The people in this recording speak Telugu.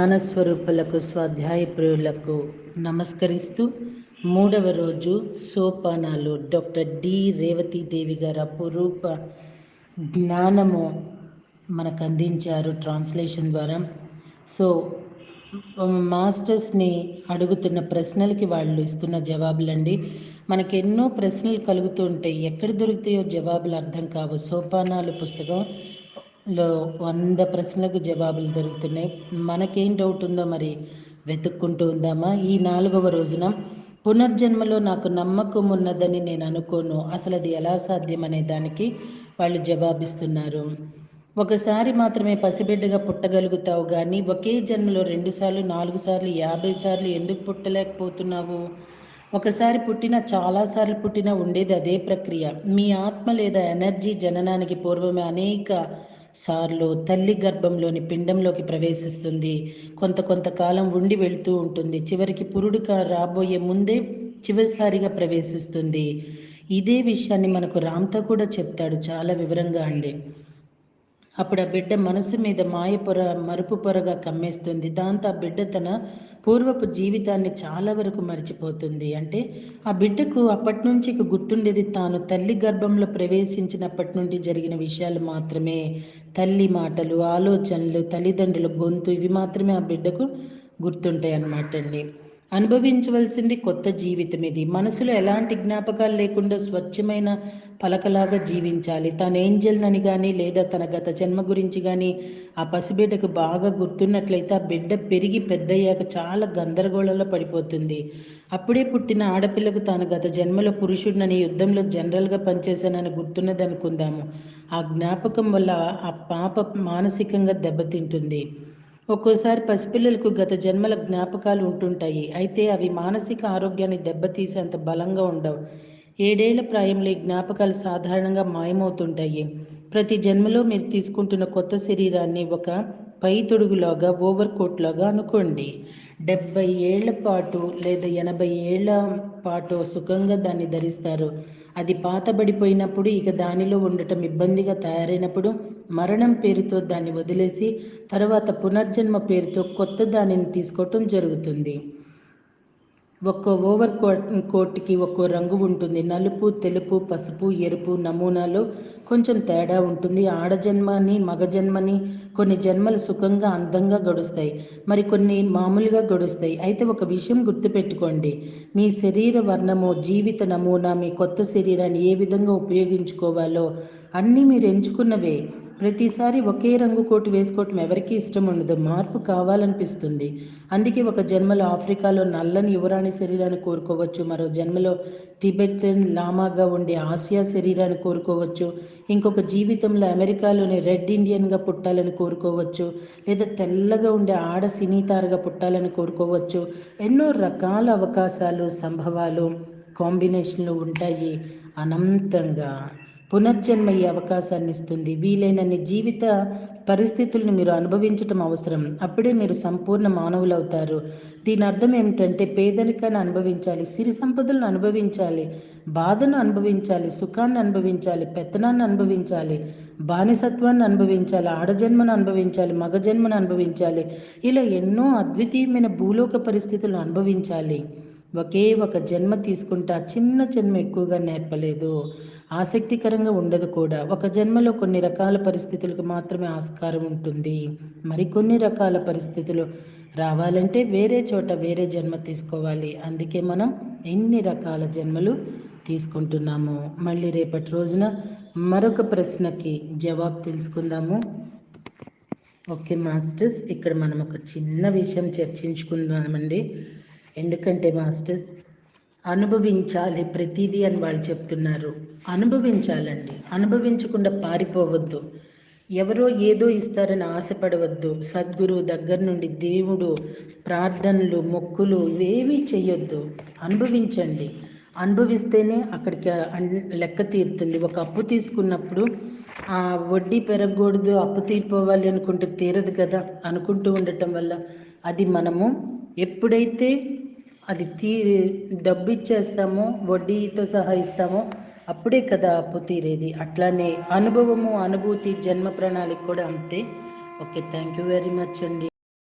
జ్ఞానస్వరూపులకు స్వాధ్యాయ ప్రియులకు నమస్కరిస్తూ 3వ రోజు సోపానాలు డాక్టర్ డి రేవతీదేవి గారు అపురూప జ్ఞానము మనకు అందించారు ట్రాన్స్లేషన్ ద్వారా. సో మాస్టర్స్ని అడుగుతున్న ప్రశ్నలకి వాళ్ళు ఇస్తున్న జవాబులండి. మనకి ఎన్నో ప్రశ్నలు కలుగుతూ ఉంటాయి, ఎక్కడ దొరుకుతాయో జవాబులు అర్థం కావు. సోపానాలు పుస్తకంలో 100 ప్రశ్నలకు జవాబులు దొరుకుతున్నాయి. మనకేం డౌట్ ఉందో మరి వెతుక్కుంటూ ఉందామా? ఈ 4వ రోజున పునర్జన్మలో నాకు నమ్మకం ఉన్నదని నేను అనుకోను, అసలు అది ఎలా సాధ్యం అనే దానికి వాళ్ళు జవాబిస్తున్నారు. ఒకసారి మాత్రమే పసిబిడ్డగా పుట్టగలుగుతావు, కానీ ఒకే జన్మలో 2 సార్లు 4 సార్లు 50 సార్లు ఎందుకు పుట్టలేకపోతున్నావు? ఒకసారి పుట్టినా చాలాసార్లు పుట్టినా ఉండేది అదే ప్రక్రియ. మీ ఆత్మ లేదా ఎనర్జీ జననానికి పూర్వమే అనేక సార్లు తల్లి గర్భంలోని పిండంలోకి ప్రవేశిస్తుంది. కొంతకాలం ఉండి వెళ్తూ ఉంటుంది. చివరికి పురుడు రాబోయే ముందే చివరిసారిగా ప్రవేశిస్తుంది. ఇదే విషయాన్ని మనకు రామ్తో కూడా చెప్తాడు చాలా వివరంగా అండి. అప్పుడు ఆ బిడ్డ మనసు మీద మరుపు పొరగా కమ్మేస్తుంది. దాంతో ఆ బిడ్డ తన పూర్వపు జీవితాన్ని చాలా వరకు మర్చిపోతుంది. అంటే ఆ బిడ్డకు అప్పటి నుంచి గుర్తుండేది తాను తల్లి గర్భంలో ప్రవేశించినప్పటి నుండి జరిగిన విషయాలు మాత్రమే. తల్లి మాటలు, ఆలోచనలు, తల్లిదండ్రుల గొంతు, ఇవి మాత్రమే ఆ బిడ్డకు గుర్తుంటాయి అన్నమాట అండి. అనుభవించవలసింది కొత్త జీవితం. ఇది మనసులో ఎలాంటి జ్ఞాపకాలు లేకుండా స్వచ్ఛమైన పలకలాగా జీవించాలి. తాను ఏంజల్నని కానీ లేదా తన గత జన్మ గురించి కానీ ఆ పసిబిడ్డకు బాగా గుర్తున్నట్లయితే ఆ బిడ్డ పెరిగి పెద్దయ్యాక చాలా గందరగోళంలో పడిపోతుంది. అప్పుడే పుట్టిన ఆడపిల్లకు తాను గత జన్మలో పురుషుడినని, యుద్ధంలో జనరల్గా పనిచేశానని గుర్తున్నది అనుకుందాము. ఆ జ్ఞాపకం వల్ల ఆ పాప మానసికంగా దెబ్బతింటుంది. ఒక్కోసారి పసిపిల్లలకు గత జన్మల జ్ఞాపకాలు ఉంటుంటాయి, అయితే అవి మానసిక ఆరోగ్యాన్ని దెబ్బతీసేంత బలంగా ఉండవు. 7 ఏళ్ల ప్రాయంలో ఈ జ్ఞాపకాలు సాధారణంగా మాయమవుతుంటాయి. ప్రతి జన్మలో మీరు తీసుకుంటున్న కొత్త శరీరాన్ని ఒక పై తొడుగులాగా, ఓవర్ కోట్లాగా అనుకోండి. 70 ఏళ్ల పాటు లేదా 80 ఏళ్ల పాటు సుఖంగా దాన్ని ధరిస్తారు. అది పాతబడిపోయినప్పుడు, ఇక దానిలో ఉండటం ఇబ్బందిగా తయారైనప్పుడు మరణం పేరుతో దాన్ని వదిలేసి తర్వాత పునర్జన్మ పేరుతో కొత్త దానిని తీసుకోవటం జరుగుతుంది. ఒక్కో ఓవర్ కోట్కి ఒక్కో రంగు ఉంటుంది. నలుపు, తెలుపు, పసుపు, ఎరుపు నమూనాలో కొంచెం తేడా ఉంటుంది. ఆడజన్మని, మగజన్మని కొన్ని జన్మలు సుఖంగా అందంగా గడుస్తాయి, మరి కొన్ని మామూలుగా గడుస్తాయి. అయితే ఒక విషయం గుర్తుపెట్టుకోండి, మీ శరీర వర్ణము, జీవిత నమూనా మీ కొత్త శరీరాన్ని ఏ విధంగా ఉపయోగించుకోవాలో అన్నీ మీరు ఎంచుకున్నవే. ప్రతిసారి ఒకే రంగు కోటు వేసుకోవటం ఎవరికీ ఇష్టం ఉండదు, మార్పు కావాలనిపిస్తుంది. అందుకే ఒక జన్మలో ఆఫ్రికాలో నల్లని యువరాణి శరీరాన్ని కోరుకోవచ్చు, మరో జన్మలో టిబెటన్ లామాగా ఉండే ఆసియా శరీరాన్ని కోరుకోవచ్చు, ఇంకొక జీవితంలో అమెరికాలోని రెడ్ ఇండియన్గా పుట్టాలని కోరుకోవచ్చు, లేదా తెల్లగా ఉండే ఆడ సినీతారగా పుట్టాలని కోరుకోవచ్చు. ఎన్నో రకాల అవకాశాలు, సంభవాలు, కాంబినేషన్లు ఉంటాయి. అనంతంగా పునర్జన్మ ఈ అవకాశాన్ని ఇస్తుంది. వీలైనన్ని జీవిత పరిస్థితులను మీరు అనుభవించటం అవసరం. అప్పుడే మీరు సంపూర్ణ మానవులు అవుతారు. దీని అర్థం ఏమిటంటే పేదరికాన్ని అనుభవించాలి, సిరి సంపదలను అనుభవించాలి, బాధను అనుభవించాలి, సుఖాన్ని అనుభవించాలి, పెత్తనాన్ని అనుభవించాలి, బానిసత్వాన్ని అనుభవించాలి, ఆడజన్మను అనుభవించాలి, మగజన్మను అనుభవించాలి. ఇలా ఎన్నో అద్వితీయమైన భూలోక పరిస్థితులను అనుభవించాలి. ఒకే ఒక జన్మ తీసుకుంటా చిన్న జన్మ ఎక్కువగా నేర్పలేదు, ఆసక్తికరంగా ఉండదు కూడా. ఒక జన్మలో కొన్ని రకాల పరిస్థితులకు మాత్రమే ఆస్కారం ఉంటుంది. మరికొన్ని రకాల పరిస్థితులు రావాలంటే వేరే చోట వేరే జన్మ తీసుకోవాలి. అందుకే మనం ఎన్ని రకాల జన్మలు తీసుకుంటున్నాము. మళ్ళీ రేపటి రోజున మరొక ప్రశ్నకి జవాబు తెలుసుకుందాము. ఓకే మాస్టర్స్, ఇక్కడ మనం ఒక చిన్న విషయం చర్చించుకుందామండి. ఎందుకంటే మాస్టర్స్ అనుభవించాలి ప్రతిదీ అని వాళ్ళు చెప్తున్నారు. అనుభవించాలండి, అనుభవించకుండా పారిపోవద్దు. ఎవరో ఏదో ఇస్తారని ఆశపడవద్దు. సద్గురువు దగ్గర నుండి దేవుడు, ప్రార్థనలు, మొక్కులు ఇవేవీ చేయొద్దు. అనుభవించండి. అనుభవిస్తేనే అక్కడికి లెక్క తీరుతుంది. ఒక అప్పు తీసుకున్నప్పుడు ఆ వడ్డీ పెరగకూడదు, అప్పు తీరిపోవాలి అనుకుంటే తీరదు కదా. అనుకుంటూ ఉండటం వల్ల అది మనము ఎప్పుడైతే అది డబ్బు ఇచ్చేస్తామో, వడ్డీతో సహా ఇస్తామో అప్పుడే కదా అప్పు తీరేది. అట్లానే అనుభవము, అనుభూతి, జన్మ ప్రణాళిక కూడా అంతే. Okay, thank you very much అండి.